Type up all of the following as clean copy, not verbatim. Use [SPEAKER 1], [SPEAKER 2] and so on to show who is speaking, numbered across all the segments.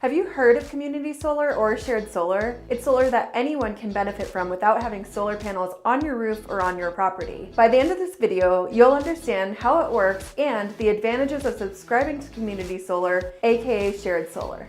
[SPEAKER 1] Have you heard of community solar or shared solar? It's solar that anyone can benefit from without having solar panels on your roof or on your property. By the end of this video, you'll understand how it works and the advantages of subscribing to community solar, aka shared solar.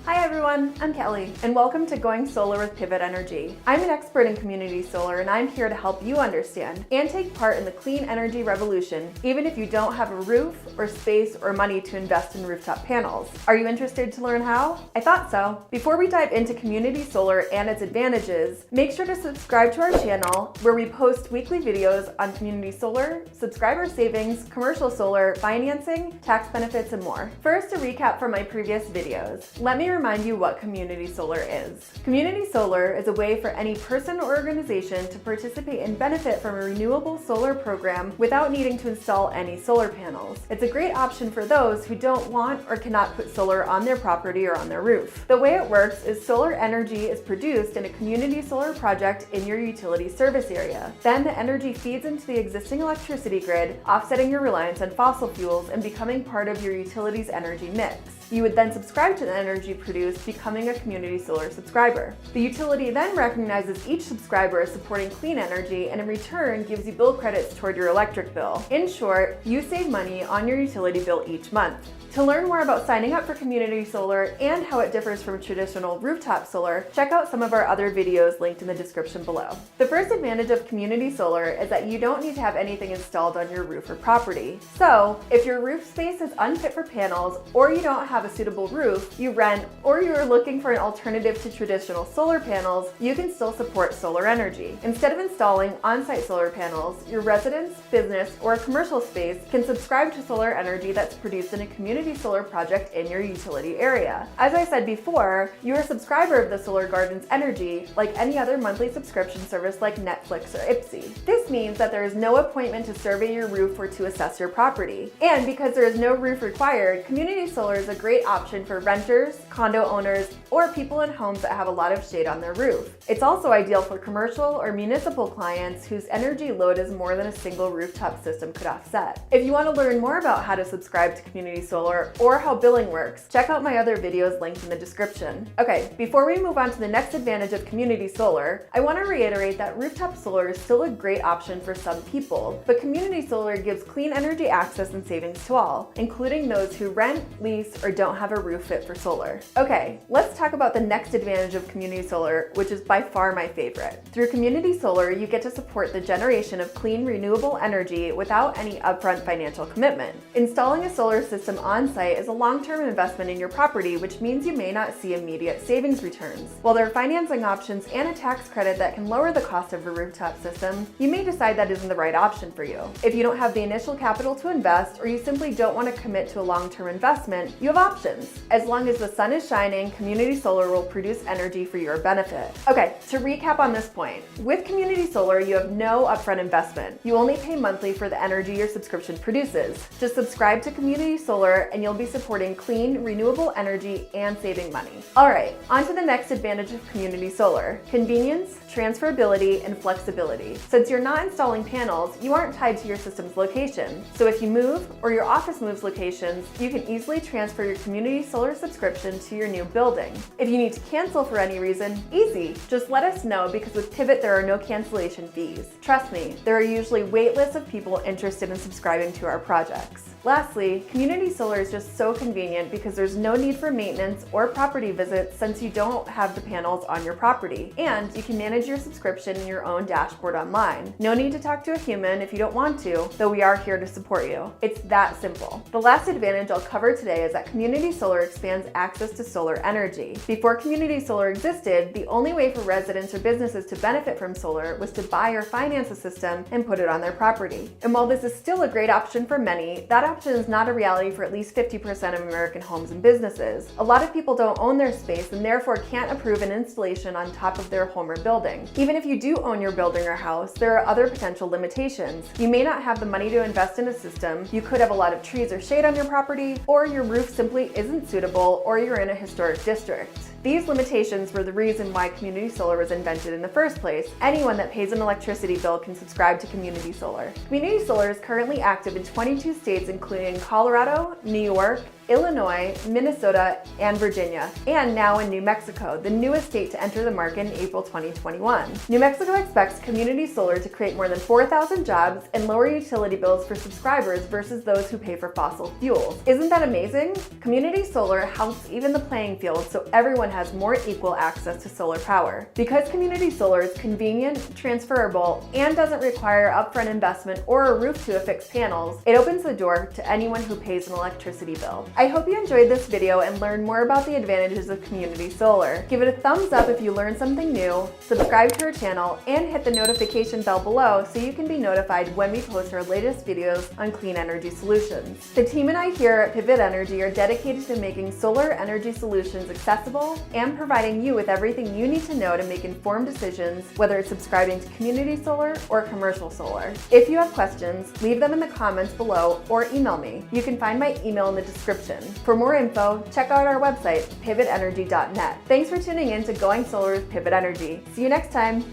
[SPEAKER 1] Hi everyone, I'm Kelly, and welcome to Going Solar with Pivot Energy. I'm an expert in community solar, and I'm here to help you understand and take part in the clean energy revolution, even if you don't have a roof or space or money to invest in rooftop panels. Are you interested to learn how? I thought so. Before we dive into community solar and its advantages, make sure to subscribe to our channel where we post weekly videos on community solar, subscriber savings, commercial solar, financing, tax benefits, and more. First, a recap from my previous videos. Let me remind you what community solar is. Community solar is a way for any person or organization to participate and benefit from a renewable solar program without needing to install any solar panels. It's a great option for those who don't want or cannot put solar on their property or on their roof. The way it works is solar energy is produced in a community solar project in your utility service area. Then the energy feeds into the existing electricity grid, offsetting your reliance on fossil fuels and becoming part of your utility's energy mix. You would then subscribe to the energy produced, becoming a community solar subscriber. The utility then recognizes each subscriber as supporting clean energy and in return gives you bill credits toward your electric bill. In short, you save money on your utility bill each month. To learn more about signing up for community solar and how it differs from traditional rooftop solar, check out some of our other videos linked in the description below. The first advantage of community solar is that you don't need to have anything installed on your roof or property. So, if your roof space is unfit for panels, or you don't have a suitable roof, you rent, or you are looking for an alternative to traditional solar panels, you can still support solar energy. Instead of installing on-site solar panels, your residence, business, or commercial space can subscribe to solar energy that's produced in a community solar project in your utility area. As I said before, you're a subscriber of the Solar Garden's energy like any other monthly subscription service like Netflix or Ipsy. This means that there is no appointment to survey your roof or to assess your property. And because there is no roof required, community solar is a great option for renters, condo owners, or people in homes that have a lot of shade on their roof. It's also ideal for commercial or municipal clients whose energy load is more than a single rooftop system could offset. If you want to learn more about how to subscribe to community solar or how billing works, check out my other videos linked in the description. Okay, before we move on to the next advantage of community solar, I want to reiterate that rooftop solar is still a great option for some people, but community solar gives clean energy access and savings to all, including those who rent, lease, or don't have a roof fit for solar. Okay, let's talk about the next advantage of community solar, which is by far my favorite. Through community solar, you get to support the generation of clean, renewable energy without any upfront financial commitment. Installing a solar system on-site is a long-term investment in your property, which means you may not see immediate savings returns. While there are financing options and a tax credit that can lower the cost of a rooftop system, you may decide that isn't the right option for you. If you don't have the initial capital to invest, or you simply don't want to commit to a long-term investment, you have options. As long as the sun is shining, community solar will produce energy for your benefit. Okay, to recap on this point, with community solar, you have no upfront investment. You only pay monthly for the energy your subscription produces. Just subscribe to community solar and you'll be supporting clean, renewable energy and saving money. All right, on to the next advantage of community solar: convenience, transferability, and flexibility. Since you're not installing panels, you aren't tied to your system's location. So if you move or your office moves locations, you can easily transfer your community solar subscription to your new building. If you need to cancel for any reason, easy. Just let us know, because with Pivot there are no cancellation fees. Trust me, there are usually wait lists of people interested in subscribing to our projects. Lastly, community solar is just so convenient because there's no need for maintenance or property visits since you don't have the panels on your property, and you can manage your subscription in your own dashboard online. No need to talk to a human if you don't want to, though we are here to support you. It's that simple. The last advantage I'll cover today is that community solar expands access to solar energy. Before community solar existed, the only way for residents or businesses to benefit from solar was to buy or finance a system and put it on their property. And while this is still a great option for many, that option is not a reality for at least 50% of American homes and businesses. A lot of people don't own their space and therefore can't approve an installation on top of their home or building. Even if you do own your building or house, there are other potential limitations. You may not have the money to invest in a system, you could have a lot of trees or shade on your property, or your roof simply isn't suitable, or you're in a historic district. These limitations were the reason why community solar was invented in the first place. Anyone that pays an electricity bill can subscribe to community solar. Community solar is currently active in 22 states, including Colorado, New York, Illinois, Minnesota, and Virginia, and now in New Mexico, the newest state to enter the market in April 2021. New Mexico expects community solar to create more than 4,000 jobs and lower utility bills for subscribers versus those who pay for fossil fuels. Isn't that amazing? Community solar helps even the playing field so everyone has more equal access to solar power. Because community solar is convenient, transferable, and doesn't require upfront investment or a roof to affix panels, it opens the door to anyone who pays an electricity bill. I hope you enjoyed this video and learned more about the advantages of community solar. Give it a thumbs up if you learned something new, subscribe to our channel, and hit the notification bell below so you can be notified when we post our latest videos on clean energy solutions. The team and I here at Pivot Energy are dedicated to making solar energy solutions accessible and providing you with everything you need to know to make informed decisions, whether it's subscribing to community solar or commercial solar. If you have questions, leave them in the comments below or email me. You can find my email in the description. For more info, check out our website, pivotenergy.net. Thanks for tuning in to Going Solar with Pivot Energy. See you next time.